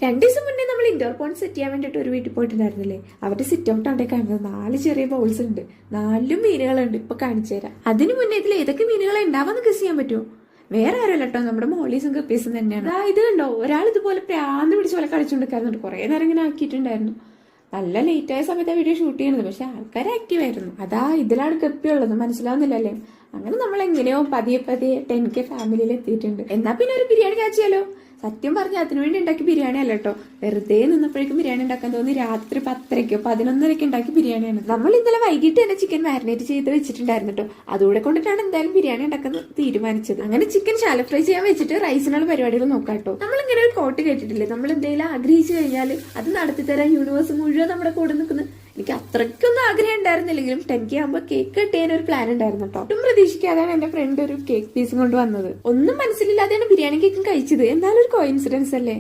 2 ദിവസം മുന്നേ നമ്മൾ ഇൻഡോർ പോണ്ട് സെറ്റ് ചെയ്യാൻ വേണ്ടിട്ട് ഒരു വീട്ടിൽ പോയിട്ടുണ്ടായിരുന്നില്ലേ? അവരുടെ സിറ്റ് ഔട്ട് അവിടെ കാണുന്നത് 4 ചെറിയ ബൗൾസ് ഉണ്ട്. 4 മീനുകളുണ്ട്. ഇപ്പൊ കാണിച്ചു തരാം. അതിന് മുന്നേ ഇതിൽ ഏതൊക്കെ മീനുകളെ ഉണ്ടാവാന്ന് ഗസ് ചെയ്യാൻ പറ്റുമോ? വേറെ ആരല്ല കേട്ടോ, നമ്മുടെ മോളീസും കപ്പീസും തന്നെയാണ്. ഇത് കണ്ടോ, ഒരാൾ ഇതുപോലെ പ്രാന്ത് പിടിച്ച് പോലെ കളിച്ചുകൊണ്ടിരിക്കാറുണ്ട്. കുറെ നേരം ഇങ്ങനെ ആക്കിയിട്ടുണ്ടായിരുന്നു. നല്ല ലേറ്റ് ആയ സമയത്ത് വീഡിയോ ഷൂട്ട് ചെയ്യണത്, പക്ഷെ ആൾക്കാർ ആക്റ്റീവ് ആയിരുന്നു. ഇതിലാണ് കപ്പിയുള്ളത്, മനസ്സിലാവുന്നില്ലല്ലേ? അങ്ങനെ നമ്മൾ എങ്ങനെയോ പതിയെ 10K ഫാമിലിയിൽ എത്തിയിട്ടുണ്ട്. എന്നാ പിന്നെ ഒരു ബിരിയാണി കാച്ചിയാലോ? സത്യം പറഞ്ഞ അതിനുവേണ്ടി ഉണ്ടാക്കി ബിരിയാണി അല്ല കേട്ടോ, വെറുതെ നിന്നപ്പോഴേക്കും ബിരിയാണി ഉണ്ടാക്കാൻ തോന്നി. രാത്രി 10:30 11:30 ഉണ്ടാക്കി ബിരിയാണിയാണ്. നമ്മൾ ഇന്നലെ വൈകിട്ട് തന്നെ ചിക്കൻ മാരിനേറ്റ് ചെയ്ത് വെച്ചിട്ടുണ്ടായിരുന്നു കേട്ടോ. അതുകൂടെ കൊണ്ടിട്ടാണ് എന്തായാലും ബിരിയാണി ഉണ്ടാക്കാൻ തീരുമാനിച്ചത്. അങ്ങനെ ചിക്കൻ ശാലോ ഫ്രൈ ചെയ്യാൻ വെച്ചിട്ട് റൈസിനുള്ള പരിപാടികൾ നോക്കാം കേട്ടോ. നമ്മൾ ഇങ്ങനെ ഒരു കോട്ട് കേട്ടിട്ടില്ലേ, നമ്മൾ എന്തെങ്കിലും ആഗ്രഹിച്ചു കഴിഞ്ഞാൽ അത് നടത്തി തരാൻ യൂണിവേഴ്സ് മുഴുവൻ നമ്മുടെ കൂടെ നിൽക്കുന്ന. എനിക്ക് അത്രയ്ക്കൊന്നും ആഗ്രഹം ഉണ്ടായിരുന്നില്ലെങ്കിലും 10K ആകുമ്പോൾ കേക്ക് കെട്ടിയാൻ ഒരു പ്ലാൻ ഉണ്ടായിരുന്നു കേട്ടോ. ഒട്ടും പ്രതീക്ഷിക്കാതെയാണ് എന്റെ ഫ്രണ്ട് ഒരു കേക്ക് പീസും കൊണ്ട് വന്നത്. ഒന്നും മനസ്സിലില്ലാതെയാണ് ബിരിയാണി കേക്കും കഴിച്ചത്. എന്തായാലും ഒരു കോയിൻസിഡൻസ് അല്ലേ?